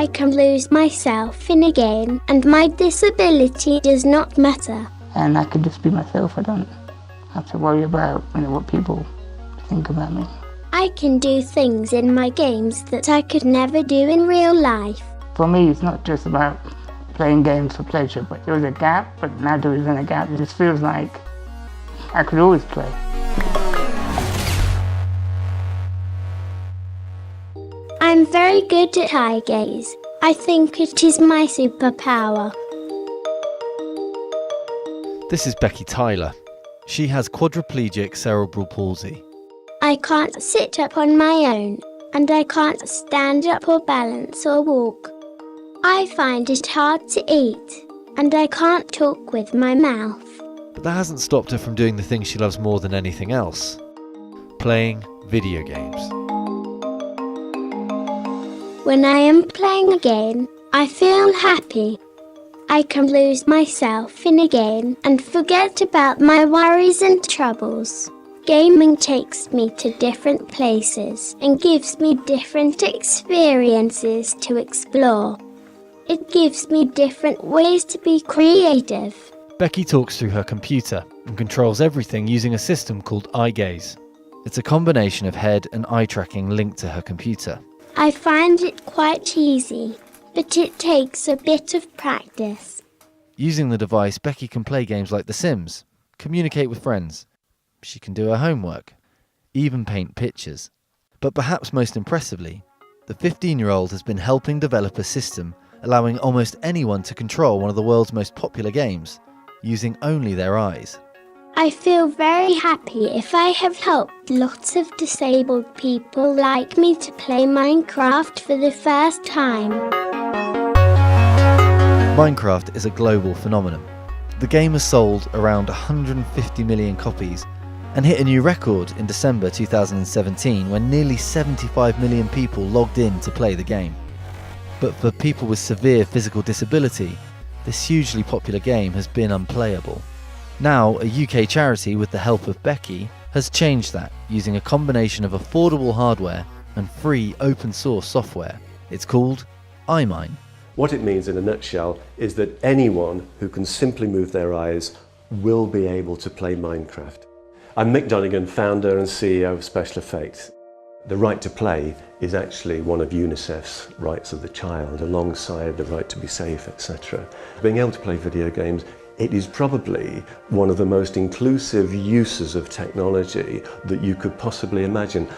I can lose myself in a game, and my disability does not matter. And I can just be myself. I don't have to worry about what people think about me. I can do things in my games that I could never do in real life. For me, it's not just about playing games for pleasure, but there was a gap, but now there isn't a gap. It just feels like I could always play. I'm very good at eye gaze. I think it is my superpower. This is Becky Tyler. She has quadriplegic cerebral palsy. I can't sit up on my own, and I can't stand up or balance or walk. I find it hard to eat, and I can't talk with my mouth. But that hasn't stopped her from doing the thing she loves more than anything else: playing video games. When I am playing a game, I feel happy. I can lose myself in a game and forget about my worries and troubles. Gaming takes me to different places and gives me different experiences to explore. It gives me different ways to be creative. Becky talks through her computer and controls everything using a system called eye gaze. It's a combination of head and eye tracking linked to her computer. I find it quite easy, but it takes a bit of practice. Using the device, Becky can play games like The Sims, communicate with friends. She can do her homework, even paint pictures. But perhaps most impressively, the 15-year-old has been helping develop a system allowing almost anyone to control one of the world's most popular games, using only their eyes. I feel very happy if I have helped lots of disabled people like me to play Minecraft for the first time. Minecraft is a global phenomenon. The game has sold around 150 million copies and hit a new record in December 2017 when nearly 75 million people logged in to play the game. But for people with severe physical disability, this hugely popular game has been unplayable. Now, a UK charity with the help of Becky has changed that using a combination of affordable hardware and free open source software. It's called iMine. What it means in a nutshell is that anyone who can simply move their eyes will be able to play Minecraft. I'm Mick Donegan, founder and CEO of Special Effects. The right to play is actually one of UNICEF's rights of the child, alongside the right to be safe, etc. Being able to play video games, it is probably one of the most inclusive uses of technology that you could possibly imagine.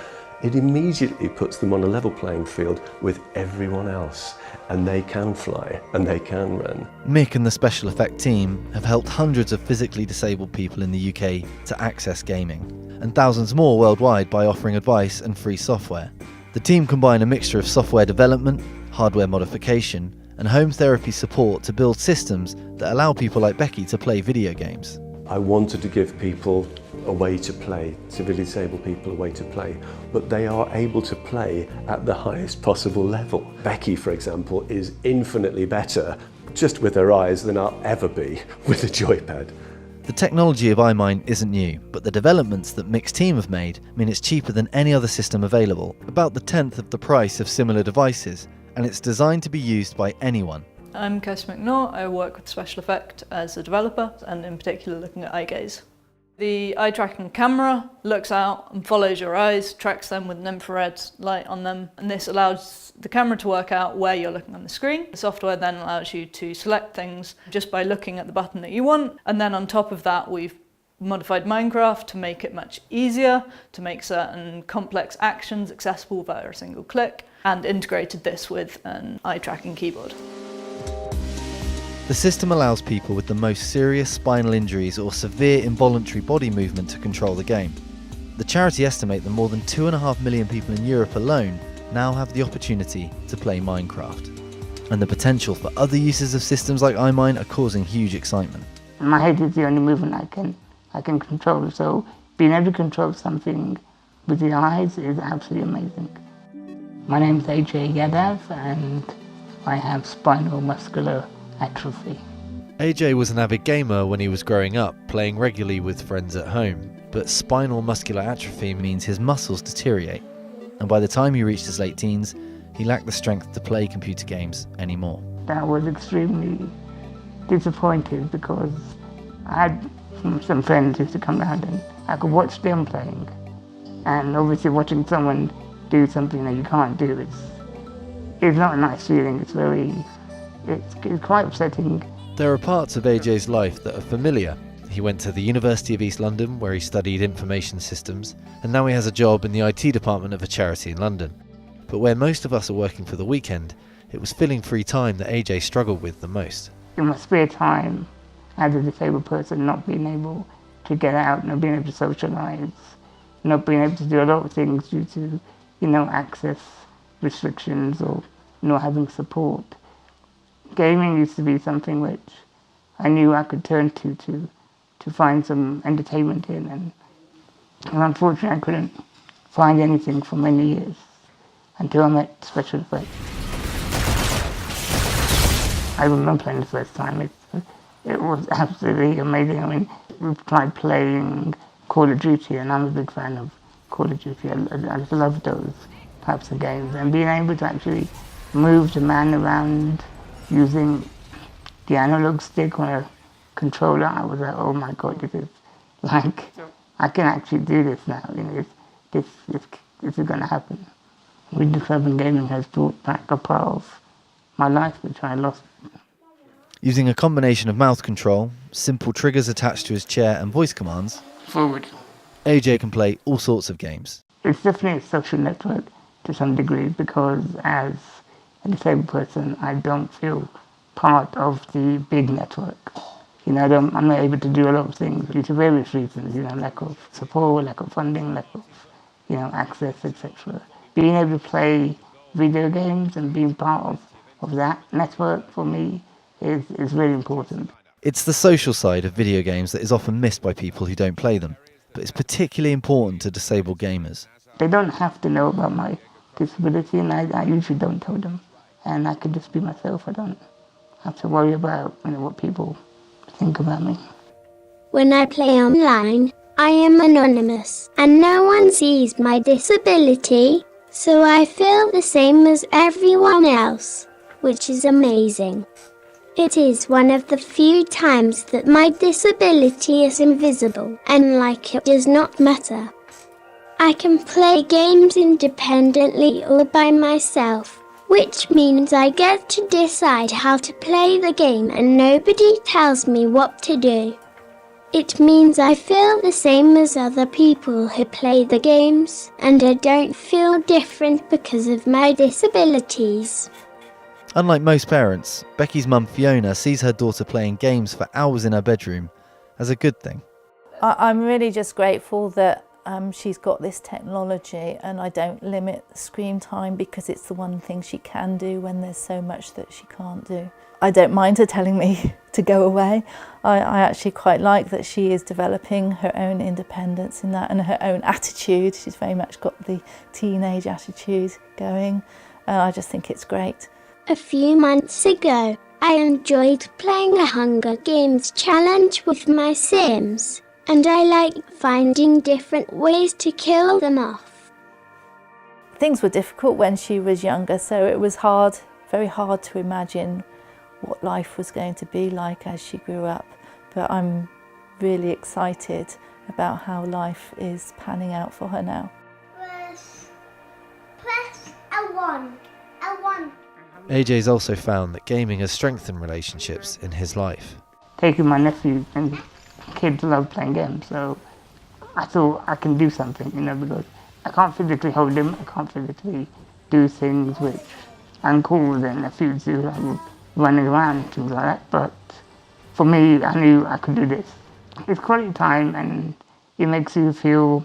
It immediately puts them on a level playing field with everyone else, and they can fly and they can run. Mick and the Special Effect team have helped hundreds of physically disabled people in the UK to access gaming, and thousands more worldwide by offering advice and free software. The team combine a mixture of software development, hardware modification, and home therapy support to build systems that allow people like Becky to play video games. I wanted to give people a way to play, severely disabled people a way to play, but they are able to play at the highest possible level. Becky, for example, is infinitely better just with her eyes than I'll ever be with a joypad. The technology of iMine isn't new, but the developments that Mick's team have made mean it's cheaper than any other system available, about the 10th of the price of similar devices, and it's designed to be used by anyone. I'm Kirsty McNaught. I work with Special Effect as a developer, and in particular looking at eye gaze. The eye tracking camera looks out and follows your eyes, tracks them with an infrared light on them, and this allows the camera to work out where you're looking on the screen. The software then allows you to select things just by looking at the button that you want, and then on top of that we've modified Minecraft to make it much easier, to make certain complex actions accessible via a single click, and integrated this with an eye tracking keyboard. The system allows people with the most serious spinal injuries or severe involuntary body movement to control the game. The charity estimate that more than 2.5 million people in Europe alone now have the opportunity to play Minecraft. And the potential for other uses of systems like iMine are causing huge excitement. My head is the only movement I can control, so being able to control something with the eyes is absolutely amazing. My name is AJ Yadav and I have spinal muscular atrophy. AJ was an avid gamer when he was growing up, playing regularly with friends at home, but spinal muscular atrophy means his muscles deteriorate, and by the time he reached his late teens, he lacked the strength to play computer games anymore. I was extremely disappointed because I had some friends who used to come around and I could watch them playing. And obviously watching someone do something that you can't do, it's not a nice feeling. It's quite upsetting. There are parts of AJ's life that are familiar. He went to the University of East London where he studied information systems, and now he has a job in the IT department of a charity in London. But where most of us are working for the weekend, it was filling free time that AJ struggled with the most. In my spare time, as a disabled person, not being able to get out, not being able to socialise, not being able to do a lot of things due to, access restrictions or not having support. Gaming used to be something which I knew I could turn to find some entertainment in, and unfortunately I couldn't find anything for many years until I met Special Effects. I remember playing the first time. It was absolutely amazing. I mean, we tried playing Call of Duty, and I'm a big fan of Call of Duty. I just love those types of games, and being able to actually move the man around using the analog stick on a controller, I was like, oh my God, this is like, I can actually do this now. This is going to happen. Windows 7 gaming has brought back a part of my life which I lost. Using a combination of mouth control, simple triggers attached to his chair and voice commands, Forward. AJ can play all sorts of games. It's definitely a social network to some degree, because as a disabled person, I don't feel part of the big network. I'm not able to do a lot of things due to various reasons, lack of support, lack of funding, lack of, access, etc. Being able to play video games and being part of that network for me is really important. It's the social side of video games that is often missed by people who don't play them, but it's particularly important to disabled gamers. They don't have to know about my disability, and I usually don't tell them. And I can just be myself. I don't have to worry about what people think about me. When I play online, I am anonymous and no one sees my disability, so I feel the same as everyone else, which is amazing. It is one of the few times that my disability is invisible and like it does not matter. I can play games independently or by myself, which means I get to decide how to play the game and nobody tells me what to do. It means I feel the same as other people who play the games, and I don't feel different because of my disabilities. Unlike most parents, Becky's mum Fiona sees her daughter playing games for hours in her bedroom as a good thing. I'm really just grateful that she's got this technology, and I don't limit the screen time because it's the one thing she can do when there's so much that she can't do. I don't mind her telling me to go away. I actually quite like that she is developing her own independence in that, and her own attitude. She's very much got the teenage attitude going. I just think it's great. A few months ago, I enjoyed playing a Hunger Games challenge with my Sims, and I like finding different ways to kill them off. Things were difficult when she was younger, so it was hard, very hard to imagine what life was going to be like as she grew up. But I'm really excited about how life is panning out for her now. Press L1. L1. AJ's also found that gaming has strengthened relationships in his life. Taking my nephew, and kids love playing games, so I thought I can do something, because I can't physically hold him, I can't physically do things which I'm cool than nephews do, like running around and things like that, but for me, I knew I could do this. It's quality time, and it makes you feel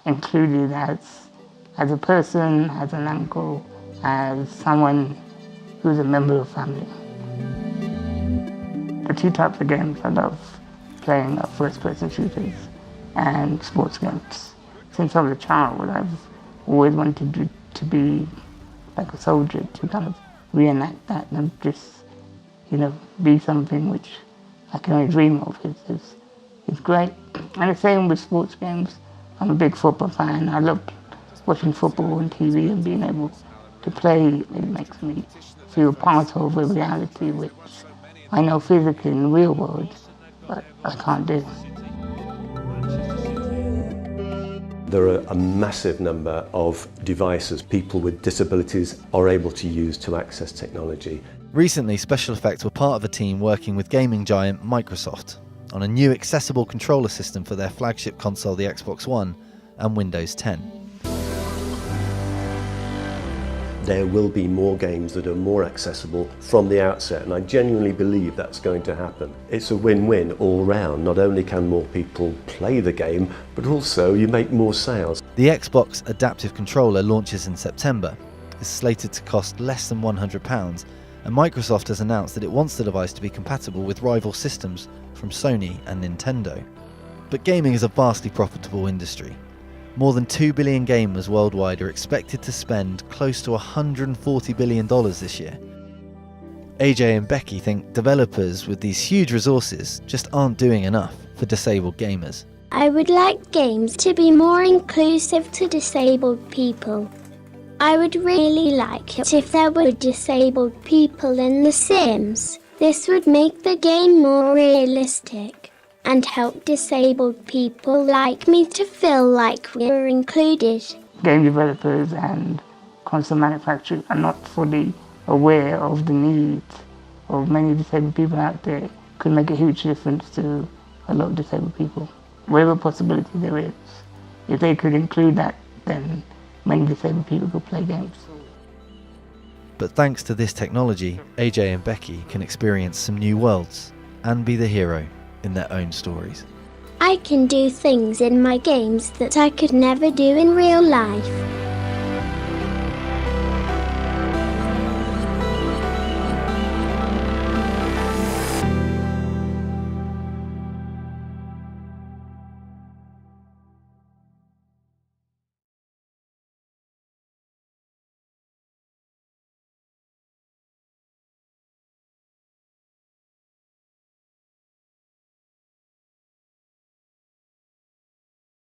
included as a person, as an uncle, as someone who's a member of family. The two types of games I love playing are first-person shooters and sports games. Since I was a child, I've always wanted to be like a soldier, to kind of reenact that and just, be something which I can only dream of. It's great. And the same with sports games. I'm a big football fan. I love watching football on TV and being able to play, it makes me feel part of a reality which I know physically in the real world, but I can't do. There are a massive number of devices people with disabilities are able to use to access technology. Recently, Special Effects were part of a team working with gaming giant Microsoft on a new accessible controller system for their flagship console, the Xbox One, and Windows 10. There will be more games that are more accessible from the outset, and I genuinely believe that's going to happen. It's a win-win all round. Not only can more people play the game, but also you make more sales. The Xbox Adaptive Controller launches in September. It's slated to cost less than £100, and Microsoft has announced that it wants the device to be compatible with rival systems from Sony and Nintendo. But gaming is a vastly profitable industry. More than 2 billion gamers worldwide are expected to spend close to $140 billion this year. AJ and Becky think developers with these huge resources just aren't doing enough for disabled gamers. I would like games to be more inclusive to disabled people. I would really like it if there were disabled people in The Sims. This would make the game more realistic and help disabled people like me to feel like we're included. Game developers and console manufacturers are not fully aware of the needs of many disabled people out there. Could make a huge difference to a lot of disabled people. Wherever possibility there is, if they could include that, then many disabled people could play games. But thanks to this technology, AJ and Becky can experience some new worlds and be the hero in their own stories. I can do things in my games that I could never do in real life.